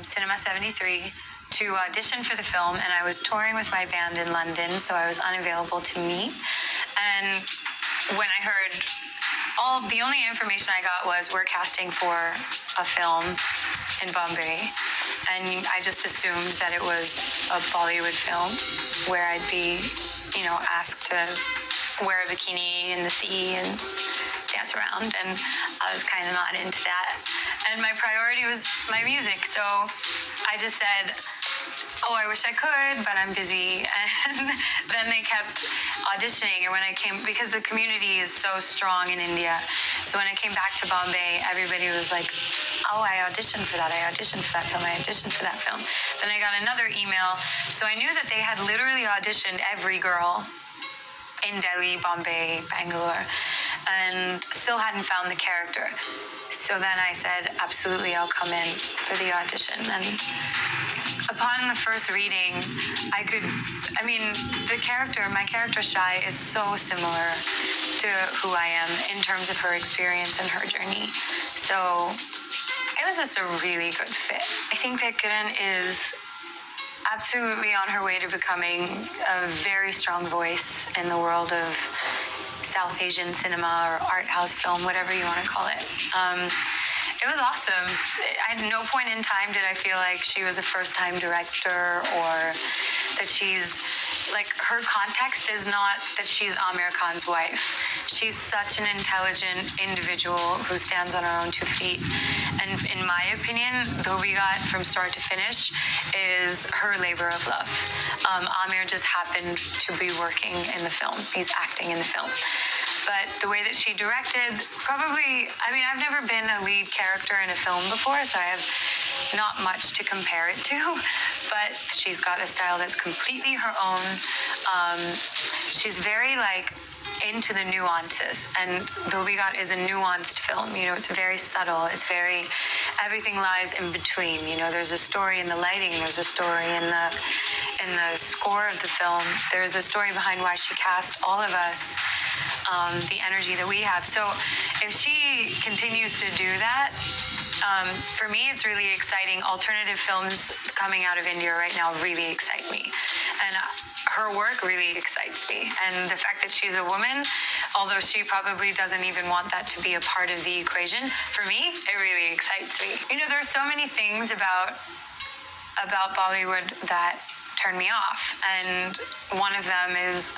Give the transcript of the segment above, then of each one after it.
Cinema 73 to audition for the film, and I was touring with my band in London, so I was unavailable to meet. And when I heard the only information I got was we're casting for a film in Bombay, and I just assumed that it was a Bollywood film where I'd be, asked to wear a bikini in the sea and dance around, and I was kind of not into that. And my priority was my music, so I just said, I wish I could, but I'm busy. And then they kept auditioning, and when I came, because the community is so strong in India, so when I came back to Bombay, everybody was like, I auditioned for that, I auditioned for that film, I auditioned for that film. Then I got another email, so I knew that they had literally auditioned every girl in Delhi, Bombay, Bangalore, and still hadn't found the character. So then I said, absolutely, I'll come in for the audition. And upon the first reading, my character Shai is so similar to who I am in terms of her experience and her journey. So it was just a really good fit. I think that Kiran is absolutely on her way to becoming a very strong voice in the world of South Asian cinema or art house film, whatever you want to call it. It was awesome. At no point in time did I feel like she was a first-time director, or that she's, her context is not that she's Aamir Khan's wife. She's such an intelligent individual who stands on her own 2 feet. And in my opinion, Dhobighat, from start to finish, is her labor of love. Aamir just happened to be working in the film. He's acting in the film. But the way that she directed, I've never been a lead character in a film before, so I have not much to compare it to, but she's got a style that's completely her own. She's very, into the nuances, and Dhobighat is a nuanced film. It's very subtle. Everything lies in between. There's a story in the lighting. There's a story in the score of the film. There's a story behind why she cast all of us. The energy that we have. So if she continues to do that, for me, it's really exciting. Alternative films coming out of India right now really excite me. And her work really excites me. And the fact that she's a woman, although she probably doesn't even want that to be a part of the equation, for me, it really excites me. There are so many things about Bollywood that turn me off. And one of them is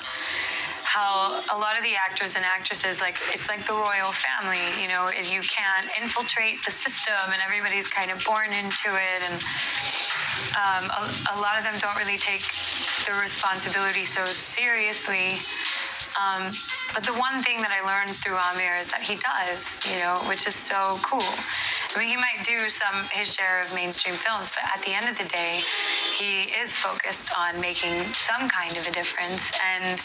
how a lot of the actors and actresses, it's like the royal family, you can't infiltrate the system, and everybody's kind of born into it, and a lot of them don't really take the responsibility so seriously. But the one thing that I learned through Aamir is that he does, which is so cool. He might do his share of mainstream films, but at the end of the day, he is focused on making some kind of a difference, and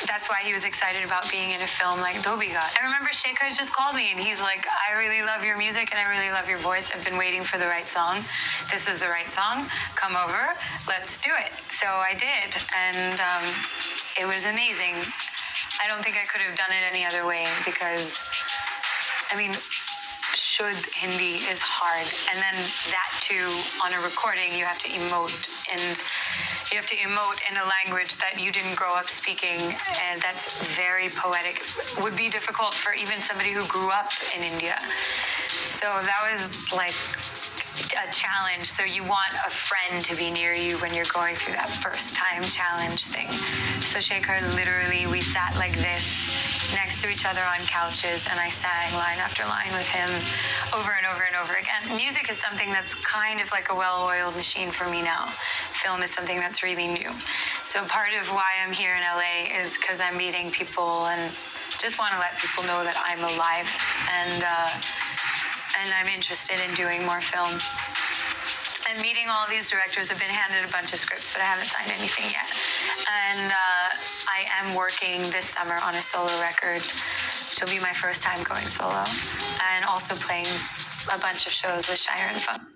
that's why he was excited about being in a film like Dhobighat. I remember Shekhar just called me, and he's like, I really love your music and I really love your voice. I've been waiting for the right song. This is the right song. Come over. Let's do it. So I did, and it was amazing. I don't think I could have done it any other way, because, Hindi is hard, and then that too, on a recording, you have to emote, and you have to emote in a language that you didn't grow up speaking, and that's very poetic. It would be difficult for even somebody who grew up in India. So that was a challenge. So you want a friend to be near you when you're going through that first time challenge thing. So Shekhar, literally, we sat like this next to each other on couches, and I sang line after line with him over and over and over again. Music is something that's kind of like a well-oiled machine for me now. Film is something that's really new. So part of why I'm here in LA is because I'm meeting people and just want to let people know that I'm alive, and I'm interested in doing more film. And meeting all these directors. I've been handed a bunch of scripts, but I haven't signed anything yet. And I am working this summer on a solo record, which will be my first time going solo, and also playing a bunch of shows with Shire and Fun.